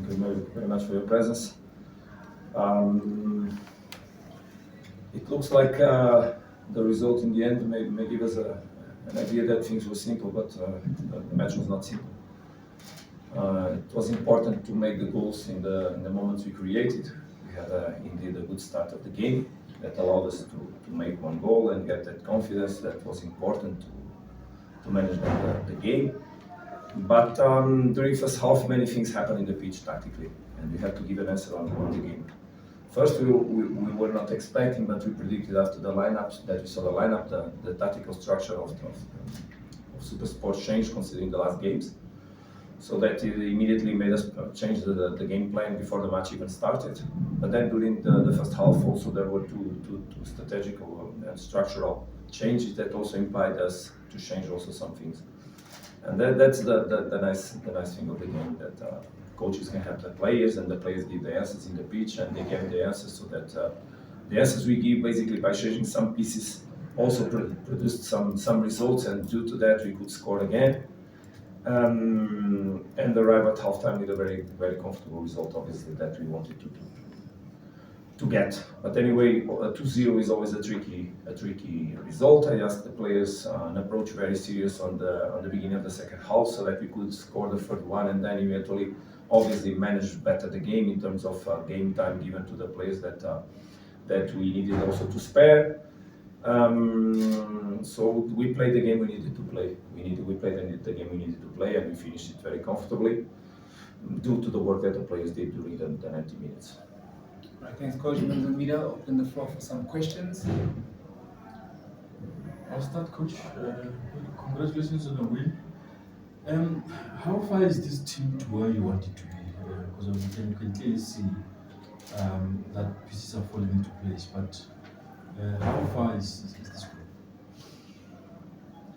Thank you very much for your presence. It looks like the result in the end may give us an idea that things were simple, but the match was not simple. It was important to make the goals in the moments we created. We had indeed a good start of the game that allowed us to make one goal and get that confidence that was important to manage the game. But during first half, many things happened in the pitch tactically, and we had to give an answer on the game. First, we were not expecting, but we predicted after the lineups that we saw the lineup, the tactical structure of Supersport changed considering the last games. So that it immediately made us change the game plan before the match even started. But then during the first half also there were two strategical and structural changes that also implied us to change also some things. And that's the nice thing of the game, that coaches can have the players and the players give the answers in the pitch, and they give the answers, so that the answers we give basically by changing some pieces also produced some results, and due to that we could score again. And arrive at halftime with a very comfortable result, obviously, that we wanted to get. But anyway, 2-0 is always a tricky result. I asked the players an approach very serious on the beginning of the second half, so that we could score the third one, and then eventually, obviously, manage better the game in terms of game time given to the players that we needed also to spare. So we played the game we needed to play. We played the game we needed to play, and we finished it very comfortably due to the work that the players did during the 90 minutes. Right, thanks, Coach. Mamelodi, open the floor for some questions. I'll start, Coach. Congratulations on the win. How far is this team to where you want it to be? Because you can clearly see that pieces are falling into place, but how far is this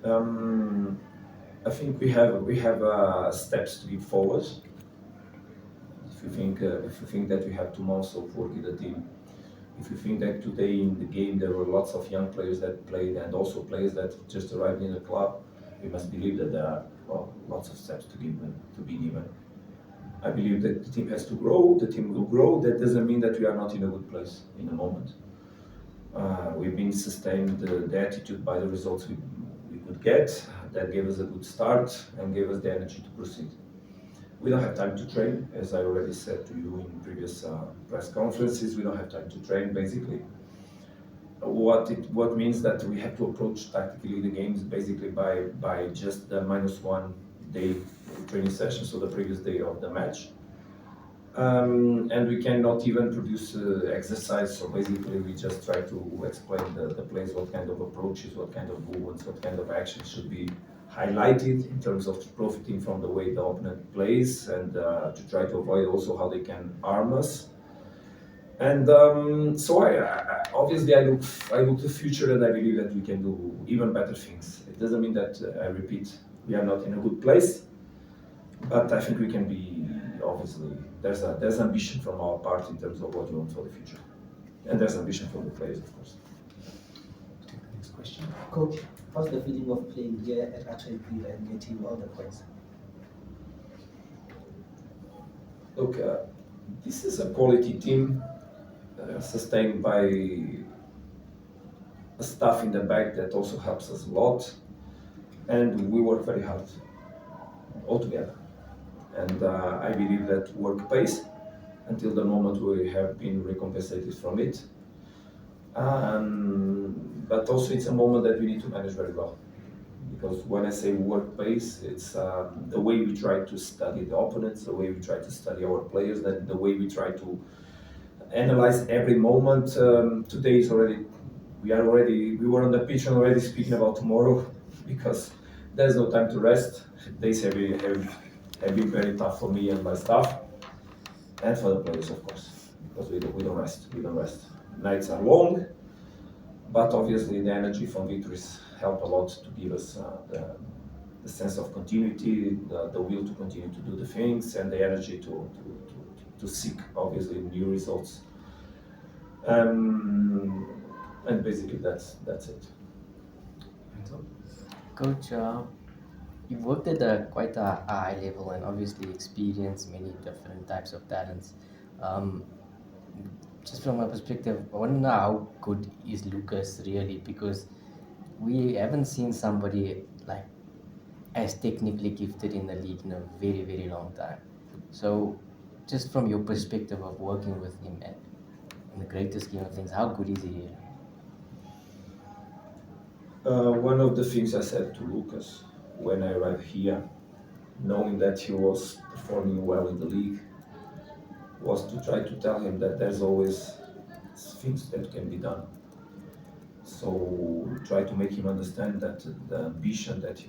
going? I think we have steps to give forward. If you think that we have 2 months of work in the team, if you think that today in the game there were lots of young players that played and also players that just arrived in the club, we must believe that there are lots of steps to be given. I believe that the team has to grow. The team will grow. That doesn't mean that we are not in a good place in the moment. We've been sustained the attitude by the results we could get. That gave us a good start and gave us the energy to proceed. We don't have time to train, as I already said to you in previous press conferences. We don't have time to train, basically. What means that we have to approach tactically the games basically by just the -1 day training session, so the previous day of the match. And we cannot even produce exercise, so basically we just try to explain the players what kind of approaches, what kind of movements, what kind of actions should be highlighted in terms of profiting from the way the opponent plays, and to try to avoid also how they can harm us. And so obviously I look to the future, and I believe that we can do even better things. It doesn't mean that, I repeat, we are not in a good place, but I think we can be. Obviously, there's ambition from our part in terms of what we want for the future, and there's ambition from the players, of course. Take the next question. Coach, how's the feeling of playing here at Utd and getting all the points? Look, this is a quality team sustained by a staff in the back that also helps us a lot, and we work very hard all together. And I believe that work pays until the moment we have been recompensated from it. But also it's a moment that we need to manage very well. Because when I say work pays, it's the way we try to study the opponents, the way we try to study our players, the way we try to analyze every moment. Today is we were on the pitch and already speaking about tomorrow, because there's no time to rest. Days have been very tough for me and my staff, and for the players, of course, because we don't rest. Nights are long, but obviously the energy from victories help a lot to give us the sense of continuity, the will to continue to do the things, and the energy to seek, obviously, new results. And basically that's it. Coach, you've worked at quite a high level and obviously experienced many different types of talents. Um, just from my perspective, I want to know how good is Lucas really, because we haven't seen somebody like as technically gifted in the league in a very, very long time. So, just from your perspective of working with him and in the greater scheme of things, how good is he really? One of the things I said to Lucas when I arrived here, knowing that he was performing well in the league, was to try to tell him that there's always things that can be done. So try to make him understand that the ambition that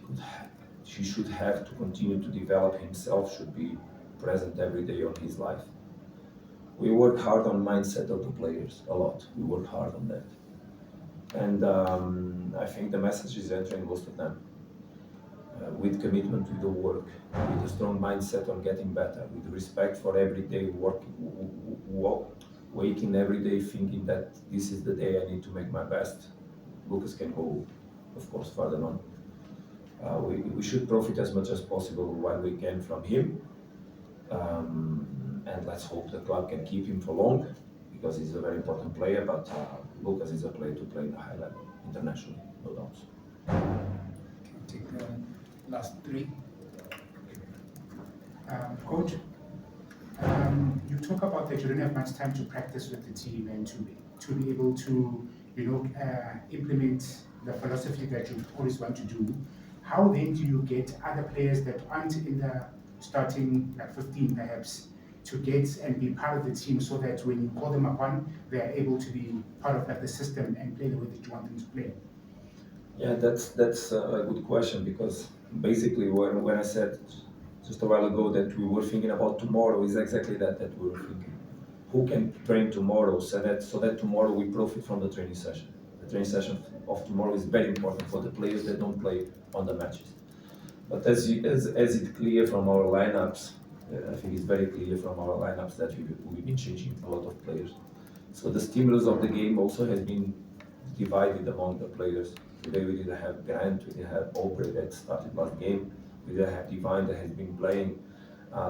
he should have to continue to develop himself should be present every day of his life. We work hard on mindset of the players a lot. We work hard on that, and I think the message is entering most of them. With commitment to the work, with a strong mindset on getting better, with respect for everyday work, waking every day thinking that this is the day I need to make my best. Lucas can go, of course, further on. We should profit as much as possible while we can from him, and let's hope the club can keep him for long, because he's a very important player. But Lucas is a player to play in a high level internationally, no doubt. Can take the last three. Coach, you talk about that you don't have much time to practice with the team and to be able to, implement the philosophy that you always want to do. How then do you get other players that aren't in the starting like 15 perhaps to get and be part of the team, so that when you call them upon, they are able to be part of like the system and play the way that you want them to play? Yeah, that's a good question, because basically when I said just a while ago that we were thinking about tomorrow, is exactly that we were thinking. Who can train tomorrow so that tomorrow we profit from the training session. The training session of tomorrow is very important for the players that don't play on the matches. But as it's clear from our lineups, I think it's very clear from our lineups that we've been changing a lot of players. So the stimulus of the game also has been divided among the players. Today we didn't have Grant, we didn't have Aubrey that started last game, we didn't have Divine that has been playing.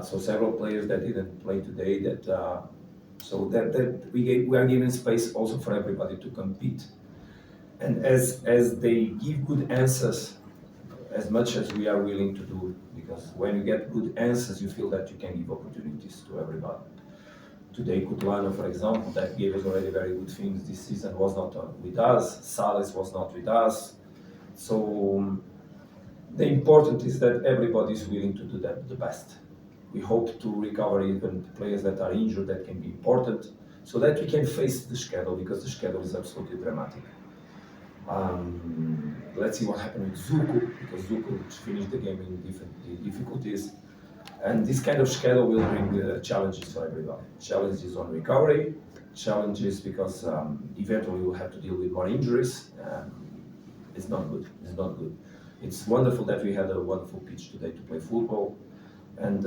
So several players that didn't play today. So that we are giving space also for everybody to compete. And as they give good answers, as much as we are willing to do, because when you get good answers, you feel that you can give opportunities to everybody. Today, Kutlano, for example, that gave us already very good things this season, was not with us. Salas was not with us. So the important is that everybody is willing to do that the best. We hope to recover even players that are injured, that can be important, so that we can face the schedule, because the schedule is absolutely dramatic. Let's see what happened with Zuko, because Zuko finished the game in different difficulties. And this kind of schedule will bring challenges for everybody. Challenges on recovery, challenges because eventually we'll have to deal with more injuries. It's not good. It's not good. It's wonderful that we had a wonderful pitch today to play football. And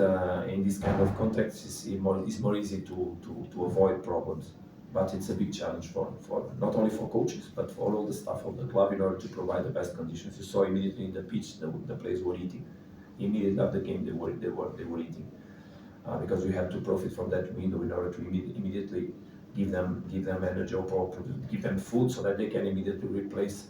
in this kind of context, it's more easy to avoid problems. But it's a big challenge for not only for coaches, but for all the staff of the club, in order to provide the best conditions. You saw immediately in the pitch the players were eating. Immediately after the game, they were eating, because we had to profit from that window in order to immediately give them energy, or give them food, so that they can immediately replace